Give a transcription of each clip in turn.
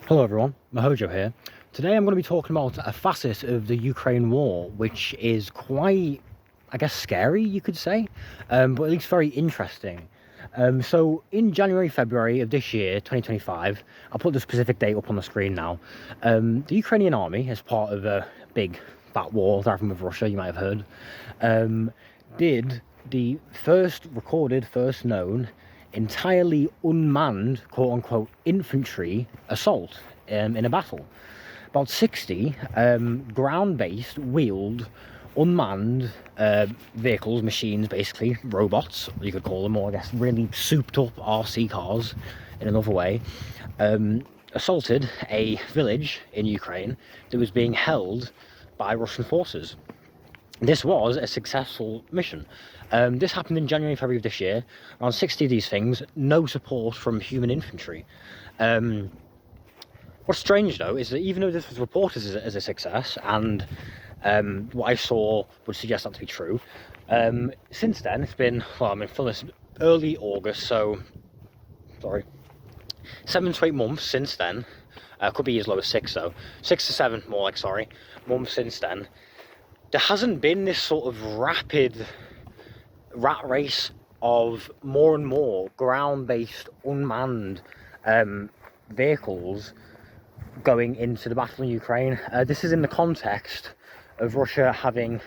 Hello everyone, Mahojo here. Today I'm going to be talking about a facet of the Ukraine war which is quite, I guess, scary, you could say, but at least very interesting. So in January, February of this year, 2025, I'll put the specific date up on the screen now. The Ukrainian army, as part of a big fat war they're having with Russia, you might have heard, did the first known entirely unmanned, quote-unquote, infantry assault in a battle. About 60 ground-based, wheeled, unmanned vehicles, machines, basically, robots, you could call them, or I guess really souped-up RC cars, in another way, assaulted a village in Ukraine that was being held by Russian forces. This was a successful mission. This happened in January, February of this year. Around 60 of these things, no support from human infantry. What's strange though is that even though this was reported as a success, and what I saw would suggest that to be true, since then it's been, well, I'm in this early August, so, sorry, 7 to 8 months since then. Could be as low as 6 though. 6 to 7, more like, sorry, months since then. There hasn't been this sort of rapid rat race of more and more ground-based unmanned vehicles going into the battle in Ukraine. This is in the context of Russia having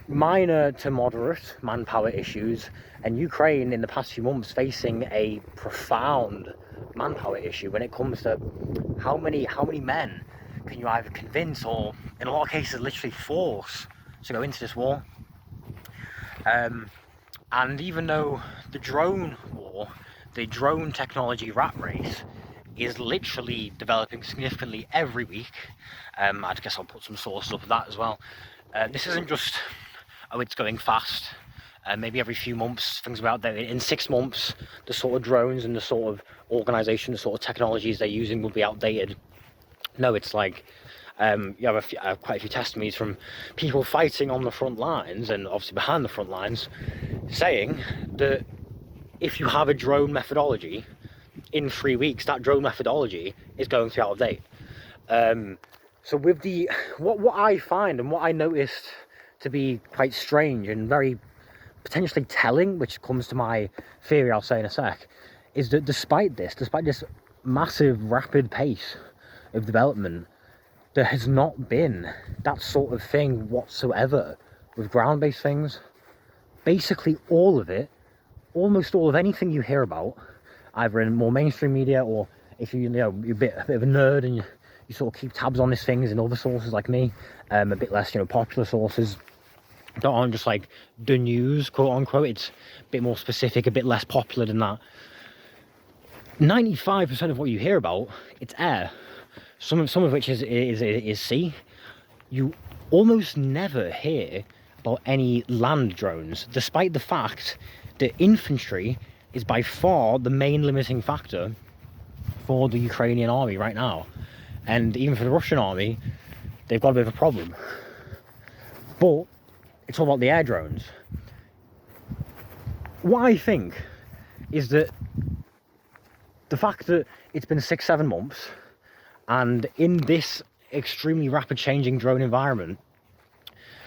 minor to moderate manpower issues, and Ukraine in the past few months facing a profound manpower issue when it comes to how many men can you either convince or, in a lot of cases, literally force to go into this war. And even though the drone war, the drone technology rat race, is literally developing significantly every week, I guess I'll put some sources up of that as well. This isn't just, oh, it's going fast. Maybe every few months things are out there. In 6 months, the sort of drones and the sort of organisation, the sort of technologies they're using will be outdated. No, it's like you have quite a few testimonies from people fighting on the front lines and obviously behind the front lines, saying that if you have a drone methodology, in 3 weeks that drone methodology is going to be out of date. So with the what I find and what I noticed to be quite strange and very potentially telling, which comes to my theory I'll say in a sec, is that despite this massive rapid pace of development, there has not been that sort of thing whatsoever with ground-based things. Basically all of it, almost all of anything you hear about, either in more mainstream media, or if you're a bit of a nerd and you sort of keep tabs on these things in other sources like me, a bit less popular sources that aren't just like the news, quote unquote, it's a bit more specific, a bit less popular than that. 95% of what you hear about, it's air. Some of which is sea. You almost never hear about any land drones, despite the fact that infantry is by far the main limiting factor for the Ukrainian army right now. And even for the Russian army, they've got a bit of a problem. But it's all about the air drones. What I think is that the fact that it's been 6-7 months, and in this extremely rapid changing drone environment,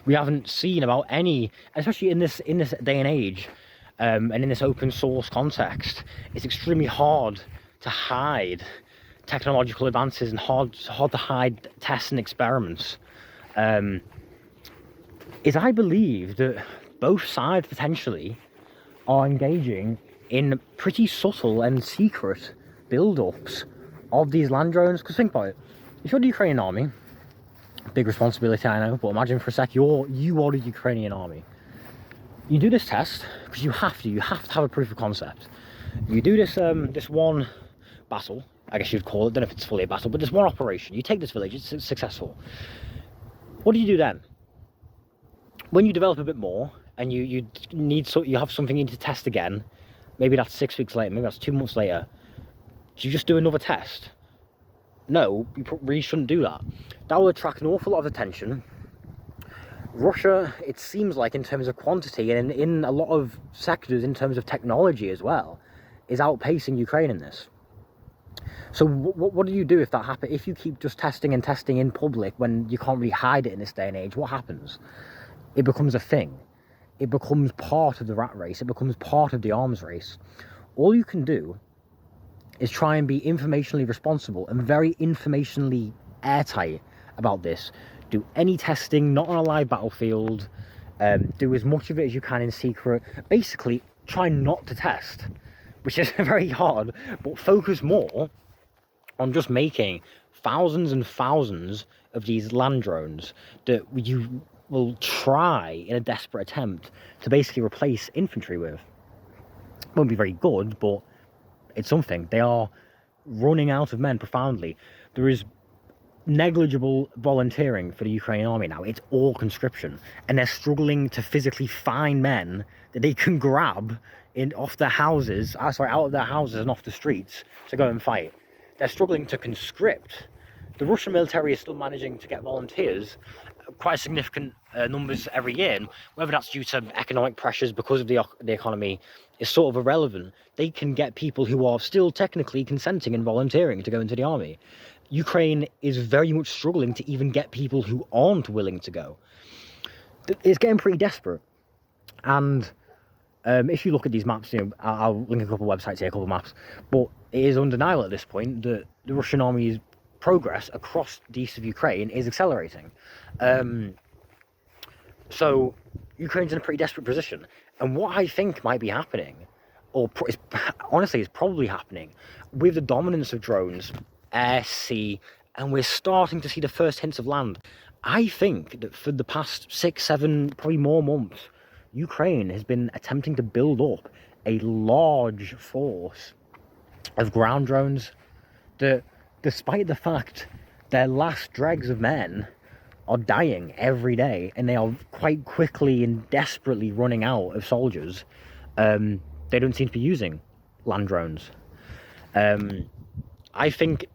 we haven't seen about any, especially in this day and age, and in this open source context, it's extremely hard to hide technological advances and hard to hide tests and experiments. Is I believe that both sides potentially are engaging in pretty subtle and secret build-ups of these land drones. Because think about it, if you're the Ukrainian army, big responsibility I know, but imagine for a sec you are the Ukrainian army. You do this test because you have to have a proof of concept. You do this this one battle, I guess you'd call it, I don't know if it's fully a battle, but this one operation, you take this village, it's successful. What do you do then? When you develop a bit more and you have something you need to test again, maybe that's 6 weeks later, maybe that's 2 months later, do you just do another test? No, you really shouldn't do that. That will attract an awful lot of attention. Russia, it seems like, in terms of quantity and in a lot of sectors in terms of technology as well, is outpacing Ukraine in this. So what do you do if that happens? If you keep just testing and testing in public when you can't really hide it in this day and age, what happens? It becomes a thing. It becomes part of the rat race. It becomes part of the arms race. All you can do is try and be informationally responsible and very informationally airtight about this. Do any testing not on a live battlefield. Do as much of it as you can in secret. Basically, try not to test, which is very hard, but focus more on just making thousands and thousands of these land drones that you will try in a desperate attempt to basically replace infantry with. Won't be very good, but it's something. They are running out of men profoundly. There is negligible volunteering for the Ukrainian army now. It's all conscription, and they're struggling to physically find men that they can grab off their houses, out of their houses and off the streets to go and fight. They're struggling to conscript. The Russian military is still managing to get volunteers, quite significant numbers every year, and whether that's due to economic pressures because of the economy is sort of irrelevant. They can get people who are still technically consenting and volunteering to go into the army. Ukraine is very much struggling to even get people who aren't willing to go. It's getting pretty desperate. And if you look at these maps, I'll link a couple of websites here, a couple of maps, but it is undeniable at this point that the Russian army's progress across the east of Ukraine is accelerating. So Ukraine's in a pretty desperate position. And what I think might be happening, or honestly is probably happening, with the dominance of drones, air, sea, and we're starting to see the first hints of land. I think that for the past 6, 7, probably more months, Ukraine has been attempting to build up a large force of ground drones that, despite the fact their last dregs of men are dying every day and they are quite quickly and desperately running out of soldiers, they don't seem to be using land drones. I think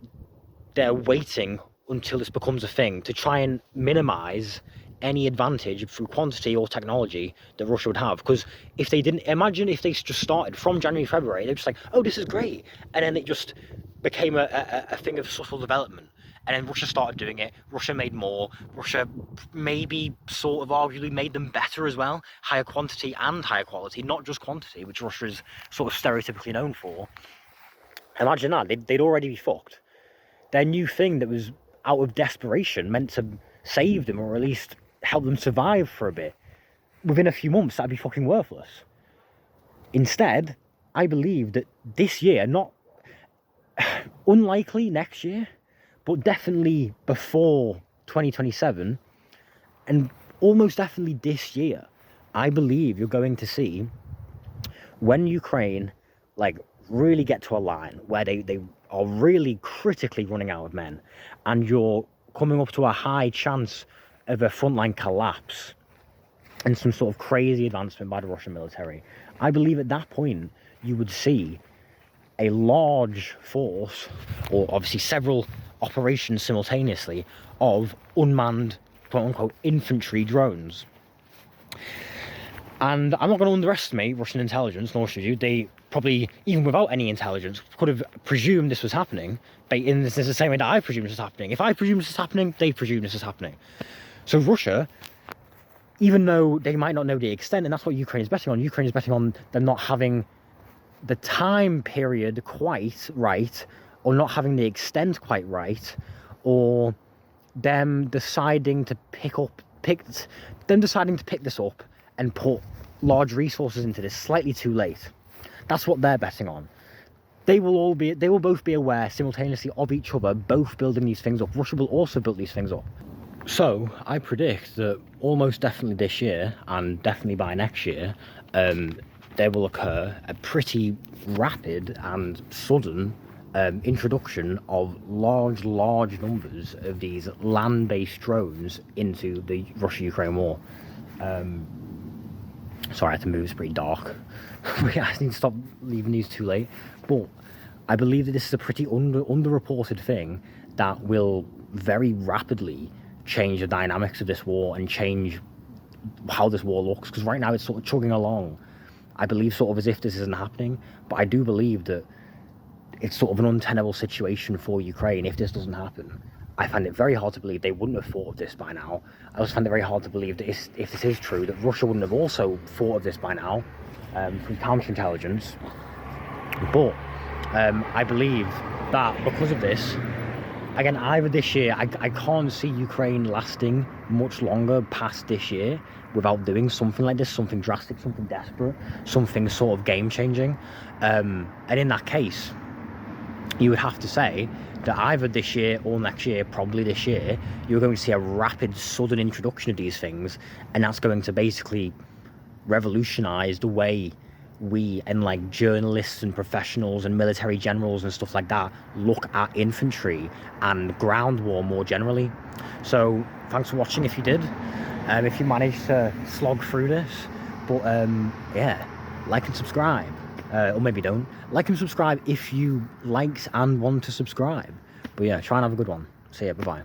they're waiting until this becomes a thing to try and minimize any advantage through quantity or technology that Russia would have. Because if they didn't, imagine if they just started from January, February, they're just like, oh, this is great. And then it just became a thing of subtle development. And then Russia started doing it. Russia made more. Russia maybe sort of arguably made them better as well. Higher quantity and higher quality, not just quantity, which Russia is sort of stereotypically known for. Imagine that. They'd already be fucked. Their new thing that was out of desperation, meant to save them or at least help them survive for a bit, within a few months that'd be fucking worthless. Instead, I believe that this year, not unlikely next year, but definitely before 2027, and almost definitely this year, I believe you're going to see, when Ukraine really get to a line where they are really critically running out of men, and you're coming up to a high chance of a frontline collapse and some sort of crazy advancement by the Russian military, I believe at that point you would see a large force, or obviously several operations simultaneously, of unmanned, quote-unquote, infantry drones. And I'm not going to underestimate Russian intelligence, nor should you. They probably, even without any intelligence, could have presumed this was happening. In the same way that I presume this is happening. If I presume this is happening, they presume this is happening. So Russia, even though they might not know the extent, and that's what Ukraine is betting on them not having the time period quite right, or not having the extent quite right, or them deciding to pick this up and put large resources into this slightly too late. That's what they're betting on. They will both be aware simultaneously of each other, both building these things up. Russia will also build these things up. So I predict that almost definitely this year, and definitely by next year, there will occur a pretty rapid and sudden introduction of large numbers of these land-based drones into the Russia-Ukraine war. Sorry, I had to move, it's pretty dark. I need to stop leaving these too late. But I believe that this is a pretty underreported thing that will very rapidly change the dynamics of this war and change how this war looks. Because right now it's sort of chugging along, I believe, sort of as if this isn't happening. But I do believe that it's sort of an untenable situation for Ukraine if this doesn't happen. I find it very hard to believe they wouldn't have thought of this by now. I also find it very hard to believe that if this is true, that Russia wouldn't have also thought of this by now from counterintelligence. But I believe that because of this, again, either this year, I can't see Ukraine lasting much longer past this year without doing something like this, something drastic, something desperate, something sort of game-changing. And in that case, you would have to say that either this year or next year, probably this year, you're going to see a rapid, sudden introduction of these things, and that's going to basically revolutionise the way we and like journalists and professionals and military generals and stuff like that look at infantry and ground war more generally. So thanks for watching if you did, if you managed to slog through this. But yeah, like and subscribe, or maybe don't. Like and subscribe if you liked and want to subscribe. But yeah, try and have a good one. See ya, bye bye.